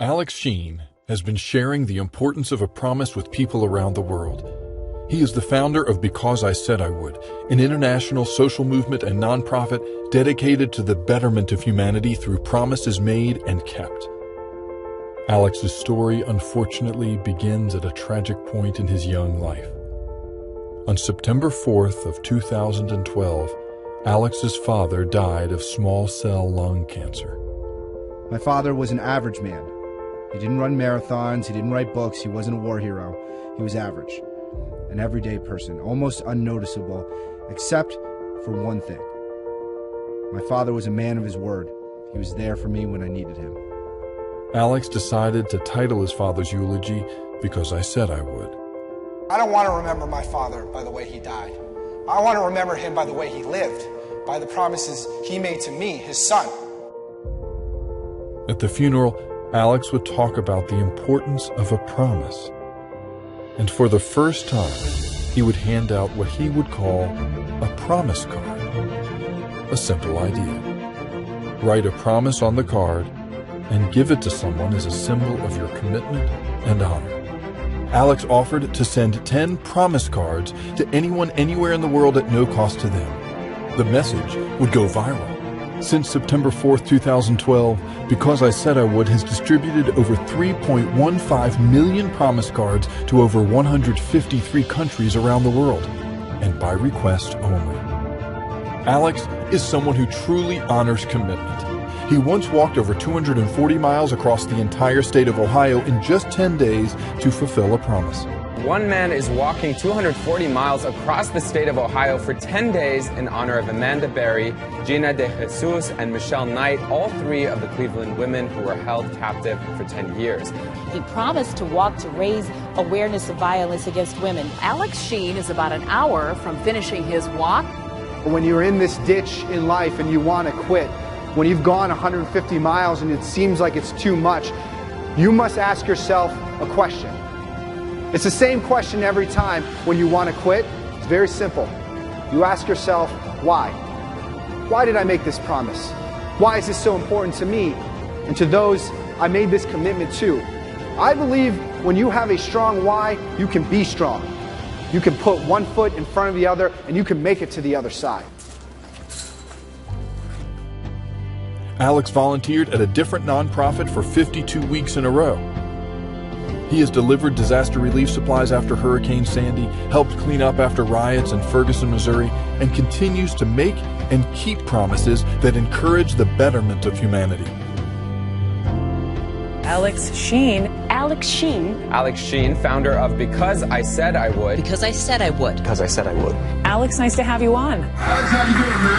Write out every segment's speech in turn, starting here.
Alex Sheen has been sharing the importance of a promise with people around the world. He is the founder of Because I Said I Would, an international social movement and nonprofit dedicated to the betterment of humanity through promises made and kept. Alex's story, unfortunately, begins at a tragic point in his young life. On September 4th of 2012, Alex's father died of small cell lung cancer. My father was an average man. He didn't run marathons, he didn't write books, he wasn't a war hero. He was average. An everyday person, almost unnoticeable, except for one thing. My father was a man of his word. He was there for me when I needed him. Alex decided to title his father's eulogy, Because I Said I Would. I don't want to remember my father by the way he died. I want to remember him by the way he lived, by the promises he made to me, his son. At the funeral, Alex would talk about the importance of a promise. And for the first time, he would hand out what he would call a promise card. A simple idea. Write a promise on the card and give it to someone as a symbol of your commitment and honor. Alex offered to send 10 promise cards to anyone anywhere in the world at no cost to them. The message would go viral. Since September 4th, 2012, Because I Said I Would has distributed over 3.15 million promise cards to over 153 countries around the world, and by request only. Alex is someone who truly honors commitment. He once walked over 240 miles across the entire state of Ohio in just 10 days to fulfill a promise. One man is walking 240 miles across the state of Ohio for 10 days in honor of Amanda Berry, Gina De Jesus, and Michelle Knight, all three of the Cleveland women who were held captive for 10 years. He promised to walk to raise awareness of violence against women. Alex Sheen is about an hour from finishing his walk. When you're in this ditch in life and you want to quit, when you've gone 150 miles and it seems like it's too much, you must ask yourself a question. It's the same question every time when you want to quit. It's very simple. You ask yourself, why? Why did I make this promise? Why is this so important to me and to those I made this commitment to? I believe when you have a strong why, you can be strong. You can put one foot in front of the other and you can make it to the other side. Alex volunteered at a different nonprofit for 52 weeks in a row. He has delivered disaster relief supplies after Hurricane Sandy, helped clean up after riots in Ferguson, Missouri, and continues to make and keep promises that encourage the betterment of humanity. Alex Sheen. Alex Sheen. Alex Sheen, founder of Because I Said I Would. Because I Said I Would. Because I Said I Would. Alex, nice to have you on. Alex, how you doing, man?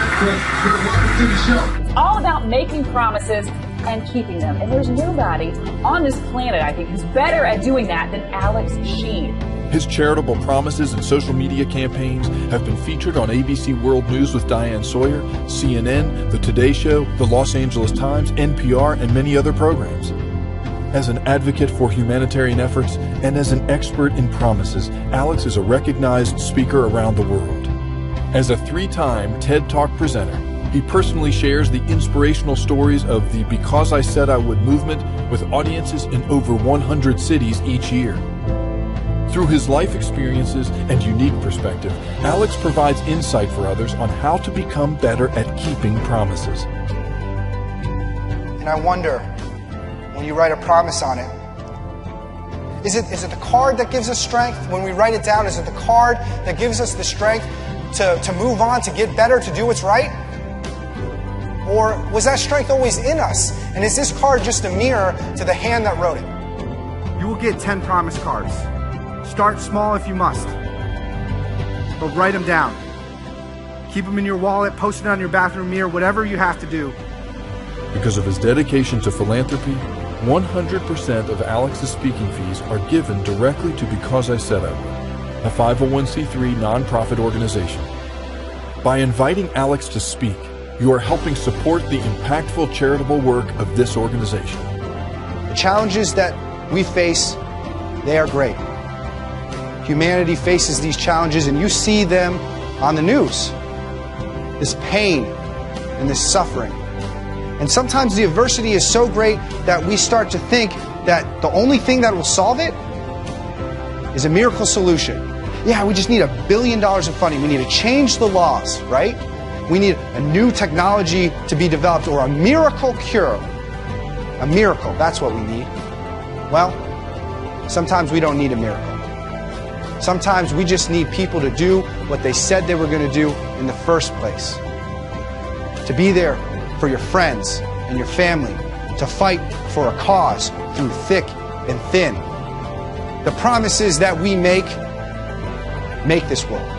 Welcome to the show. It's all about making promises and keeping them. And there's nobody on this planet, I think, who's better at doing that than Alex Sheen. His charitable promises and social media campaigns have been featured on ABC World News with Diane Sawyer, CNN, The Today Show, The Los Angeles Times, NPR, and many other programs. As an advocate for humanitarian efforts and as an expert in promises, Alex is a recognized speaker around the world. As a 3-time TED Talk presenter, he personally shares the inspirational stories of the Because I Said I Would movement with audiences in over 100 cities each year. Through his life experiences and unique perspective, Alex provides insight for others on how to become better at keeping promises. And I wonder, when you write a promise on it, is it the card that gives us strength? When we write it down, is it the card that gives us the strength to move on, to get better, to do what's right? Or was that strength always in us? And is this card just a mirror to the hand that wrote it? You will get 10 promise cards. Start small if you must, but write them down. Keep them in your wallet, post it on your bathroom mirror, whatever you have to do. Because of his dedication to philanthropy, 100% of Alex's speaking fees are given directly to Because I Said I Would, a 501c3 nonprofit organization. By inviting Alex to speak, you are helping support the impactful charitable work of this organization. The challenges that we face, they are great. Humanity faces these challenges and you see them on the news. This pain and this suffering. And sometimes the adversity is so great that we start to think that the only thing that will solve it is a miracle solution. Yeah, we just need $1 billion of funding. We need to change the laws, right? We need a new technology to be developed or a miracle cure. A miracle, that's what we need. Well, sometimes we don't need a miracle. Sometimes we just need people to do what they said they were going to do in the first place. To be there for your friends and your family. To fight for a cause through thick and thin. The promises that we make this world.